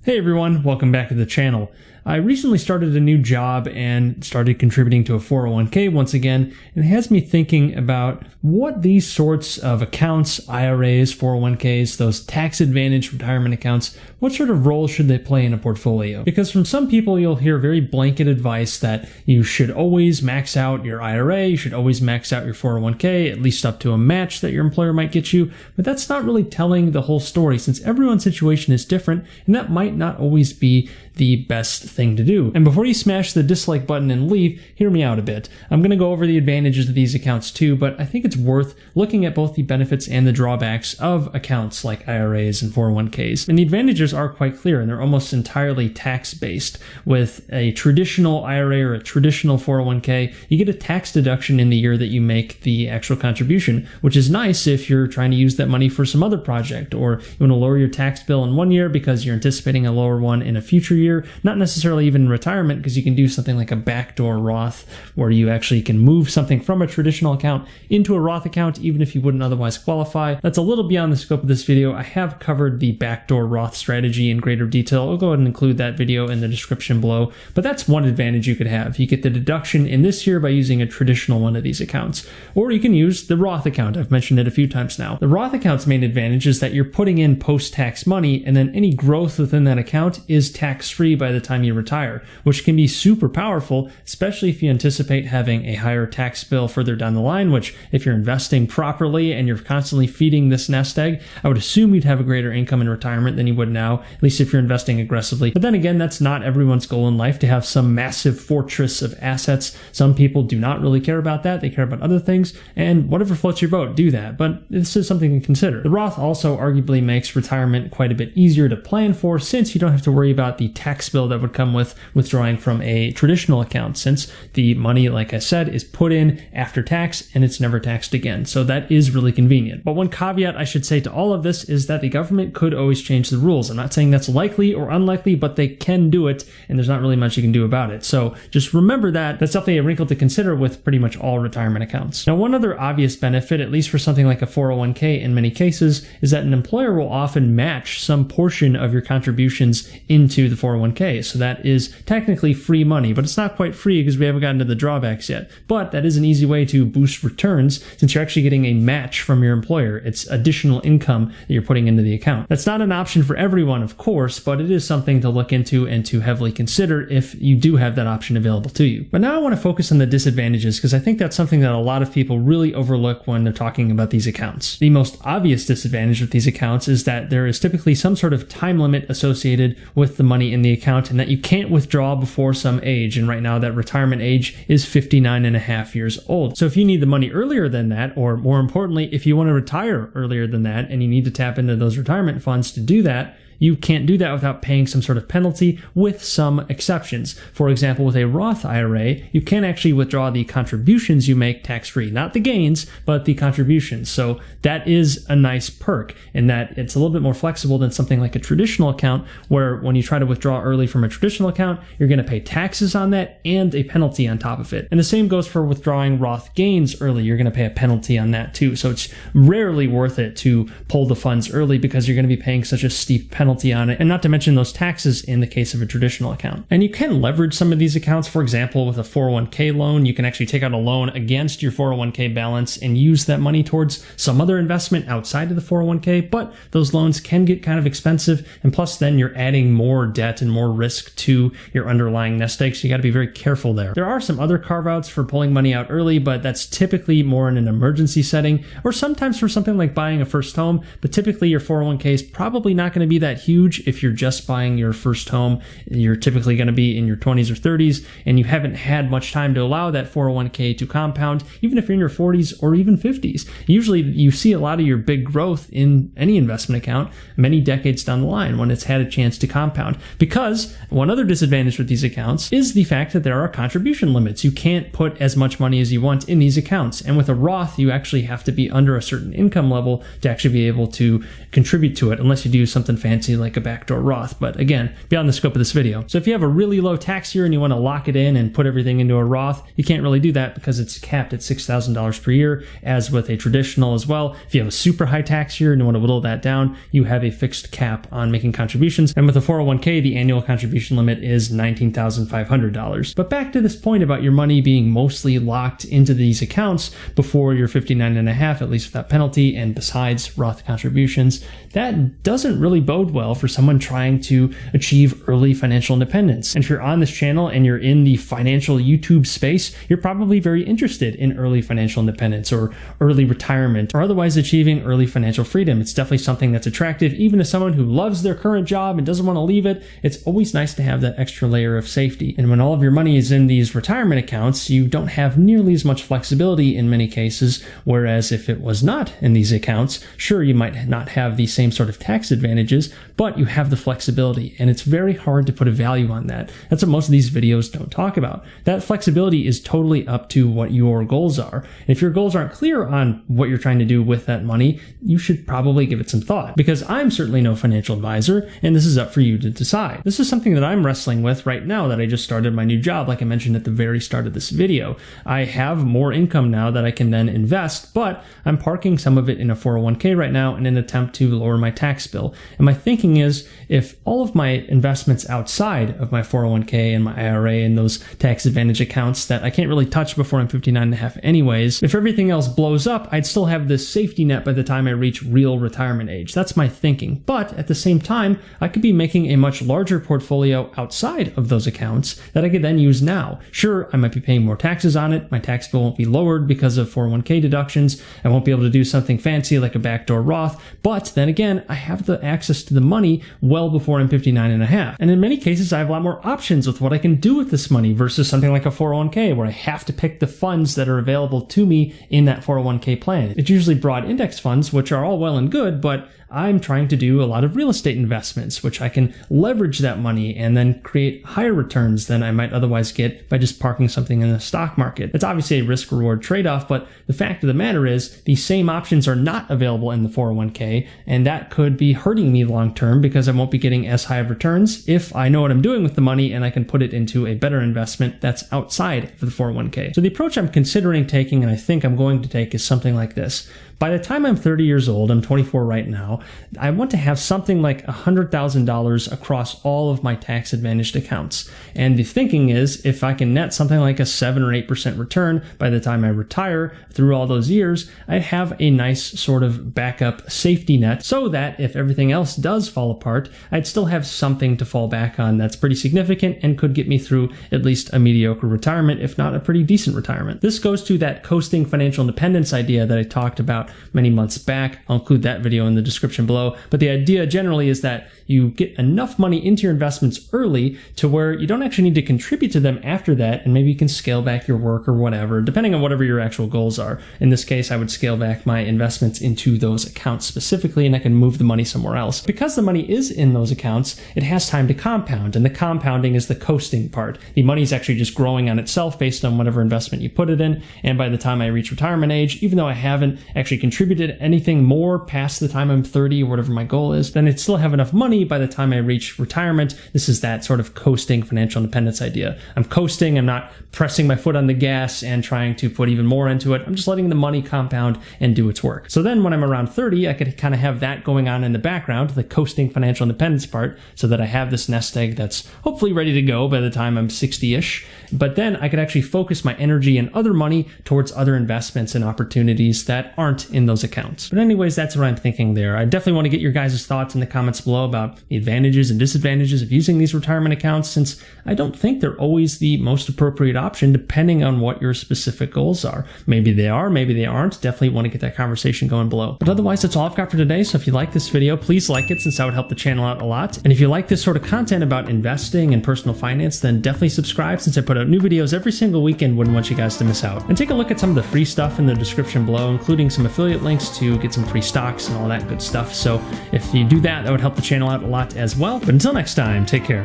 Hey everyone, welcome back to the channel. I recently started a new job and started contributing to a 401k once again, and it has me thinking about what these sorts of accounts, IRAs, 401ks, those tax-advantaged retirement accounts, what sort of role should they play in a portfolio? Because from some people you'll hear very blanket advice that you should always max out your IRA, you should always max out your 401k, at least up to a match that your employer might get you, but that's not really telling the whole story since everyone's situation is different, and that might not always be the best thing to do. And before you smash the dislike button and leave, hear me out a bit. I'm going to go over the advantages of these accounts too, but I think it's worth looking at both the benefits and the drawbacks of accounts like IRAs and 401ks. And the advantages are quite clear, and they're almost entirely tax-based. With a traditional IRA or a traditional 401k, you get a tax deduction in the year that you make the actual contribution, which is nice if you're trying to use that money for some other project, or you want to lower your tax bill in one year because you're anticipating a lower one in a future year. Not necessarily even retirement, because you can do something like a backdoor Roth where you actually can move something from a traditional account into a Roth account even if you wouldn't otherwise qualify. That's a little beyond the scope of this video. I have covered the backdoor Roth strategy in greater detail. I'll go ahead and include that video in the description below, but that's one advantage you could have. You get the deduction in this year by using a traditional one of these accounts, or you can use the Roth account. I've mentioned it a few times now. The Roth account's main advantage is that you're putting in post-tax money, and then any growth within that account is tax-free by the time you retire, which can be super powerful, especially if you anticipate having a higher tax bill further down the line, which if you're investing properly and you're constantly feeding this nest egg, I would assume you'd have a greater income in retirement than you would now, at least if you're investing aggressively. But then again, that's not everyone's goal in life to have some massive fortress of assets. Some people do not really care about that. They care about other things, and whatever floats your boat, do that. But this is something to consider. The Roth also arguably makes retirement quite a bit easier to plan for, since you don't have to worry about the tax bill that would come with withdrawing from a traditional account, since the money, like I said, is put in after tax and it's never taxed again. So that is really convenient. But one caveat I should say to all of this is that the government could always change the rules. I'm not saying that's likely or unlikely, but they can do it, and there's not really much you can do about it. So just remember that. That's definitely a wrinkle to consider with pretty much all retirement accounts. Now, one other obvious benefit, at least for something like a 401k in many cases, is that an employer will often match some portion of your contributions into the 401k. So that is technically free money, but it's not quite free because we haven't gotten to the drawbacks yet. But that is an easy way to boost returns, since you're actually getting a match from your employer. It's additional income that you're putting into the account. That's not an option for everyone, of course, but it is something to look into and to heavily consider if you do have that option available to you. But now I want to focus on the disadvantages, because I think that's something that a lot of people really overlook when they're talking about these accounts. The most obvious disadvantage with these accounts is that there is typically some sort of time limit associated with the money in the account, and that you can't withdraw before some age. And right now that retirement age is 59.5 years old. So if you need the money earlier than that, or more importantly, if you want to retire earlier than that and you need to tap into those retirement funds to do that, you can't do that without paying some sort of penalty, with some exceptions. For example, with a Roth IRA, you can actually withdraw the contributions you make tax-free. Not the gains, but the contributions. So that is a nice perk in that it's a little bit more flexible than something like a traditional account, where when you try to withdraw early from a traditional account, you're going to pay taxes on that and a penalty on top of it. And the same goes for withdrawing Roth gains early. You're going to pay a penalty on that too. So it's rarely worth it to pull the funds early, because you're going to be paying such a steep penalty on it, and not to mention those taxes in the case of a traditional account. And you can leverage some of these accounts. For example, with a 401k loan, you can actually take out a loan against your 401k balance and use that money towards some other investment outside of the 401k, but those loans can get kind of expensive, and plus then you're adding more debt and more risk to your underlying nest egg, so you got to be very careful there. There are some other carve-outs for pulling money out early, but that's typically more in an emergency setting, or sometimes for something like buying a first home, but typically your 401k is probably not going to be that huge if you're just buying your first home. You're typically going to be in your 20s or 30s, and you haven't had much time to allow that 401k to compound, even if you're in your 40s or even 50s. Usually you see a lot of your big growth in any investment account many decades down the line when it's had a chance to compound. Because one other disadvantage with these accounts is the fact that there are contribution limits. You can't put as much money as you want in these accounts. And with a Roth, you actually have to be under a certain income level to actually be able to contribute to it, unless you do something fantastic fancy like a backdoor Roth, but again, beyond the scope of this video. So if you have a really low tax year and you want to lock it in and put everything into a Roth, you can't really do that because it's capped at $6,000 per year, as with a traditional as well. If you have a super high tax year and you want to whittle that down, you have a fixed cap on making contributions. And with a 401k, the annual contribution limit is $19,500. But back to this point about your money being mostly locked into these accounts before you're 59 and a half, at least without penalty, and besides Roth contributions, that doesn't really bode well for someone trying to achieve early financial independence. And if you're on this channel and you're in the financial YouTube space, you're probably very interested in early financial independence or early retirement or otherwise achieving early financial freedom. It's definitely something that's attractive even to someone who loves their current job and doesn't want to leave it. It's always nice to have that extra layer of safety. And when all of your money is in these retirement accounts, you don't have nearly as much flexibility in many cases, whereas if it was not in these accounts, sure, you might not have the same sort of tax advantages, but you have the flexibility, and it's very hard to put a value on that. That's what most of these videos don't talk about. That flexibility is totally up to what your goals are. And if your goals aren't clear on what you're trying to do with that money, you should probably give it some thought, because I'm certainly no financial advisor, and this is up for you to decide. This is something that I'm wrestling with right now that I just started my new job, like I mentioned at the very start of this video. I have more income now that I can then invest, but I'm parking some of it in a 401k right now in an attempt to lower my tax bill. And my thinking is, if all of my investments outside of my 401k and my IRA and those tax advantage accounts that I can't really touch before I'm 59 and a half anyways, if everything else blows up, I'd still have this safety net by the time I reach real retirement age. That's my thinking. But at the same time, I could be making a much larger portfolio outside of those accounts that I could then use now. Sure, I might be paying more taxes on it. My tax bill won't be lowered because of 401k deductions. I won't be able to do something fancy like a backdoor Roth. But then again, I have the access to the money well before I'm 59 and a half. And in many cases, I have a lot more options with what I can do with this money versus something like a 401k where I have to pick the funds that are available to me in that 401k plan. It's usually broad index funds, which are all well and good, but I'm trying to do a lot of real estate investments, which I can leverage that money and then create higher returns than I might otherwise get by just parking something in the stock market. It's obviously a risk-reward trade-off, but the fact of the matter is these same options are not available in the 401k, and that could be hurting me long-term because I won't be getting as high of returns if I know what I'm doing with the money and I can put it into a better investment that's outside of the 401k. So the approach I'm considering taking, and I think I'm going to take, is something like this. By the time I'm 30 years old, I'm 24 right now, I want to have something like $100,000 across all of my tax advantaged accounts. And the thinking is, if I can net something like a 7 or 8% return by the time I retire through all those years, I have a nice sort of backup safety net so that if everything else does fall apart, I'd still have something to fall back on that's pretty significant and could get me through at least a mediocre retirement, if not a pretty decent retirement. This goes to that coasting financial independence idea that I talked about many months back. I'll include that video in the description below. But the idea generally is that you get enough money into your investments early to where you don't actually need to contribute to them after that, and maybe you can scale back your work or whatever, depending on whatever your actual goals are. In this case, I would scale back my investments into those accounts specifically, and I can move the money somewhere else. Because the money is in those accounts, it has time to compound, and the compounding is the coasting part. The money is actually just growing on itself based on whatever investment you put it in, and by the time I reach retirement age, even though I haven't actually contributed anything more past the time I'm 30 or whatever my goal is, then I'd still have enough money by the time I reach retirement. This is that sort of coasting financial independence idea. I'm coasting, I'm not pressing my foot on the gas and trying to put even more into it. I'm just letting the money compound and do its work. So then when I'm around 30, I could kind of have that going on in the background, the coasting financial independence part, so that I have this nest egg that's hopefully ready to go by the time I'm 60-ish. But then I could actually focus my energy and other money towards other investments and opportunities that aren't in those accounts. But anyways, that's what I'm thinking there. I definitely want to get your guys' thoughts in the comments below about the advantages and disadvantages of using these retirement accounts, since I don't think they're always the most appropriate option depending on what your specific goals are. Maybe they are, maybe they aren't. Definitely want to get that conversation going below. But otherwise, that's all I've got for today. So if you like this video, please like it, since that would help the channel out a lot. And if you like this sort of content about investing and personal finance, then definitely subscribe, since I put out new videos every single weekend. Wouldn't want you guys to miss out. And take a look at some of the free stuff in the description below, including some affiliate links to get some free stocks and all that good stuff. So if you do that, that would help the channel out a lot as well. But until next time, take care.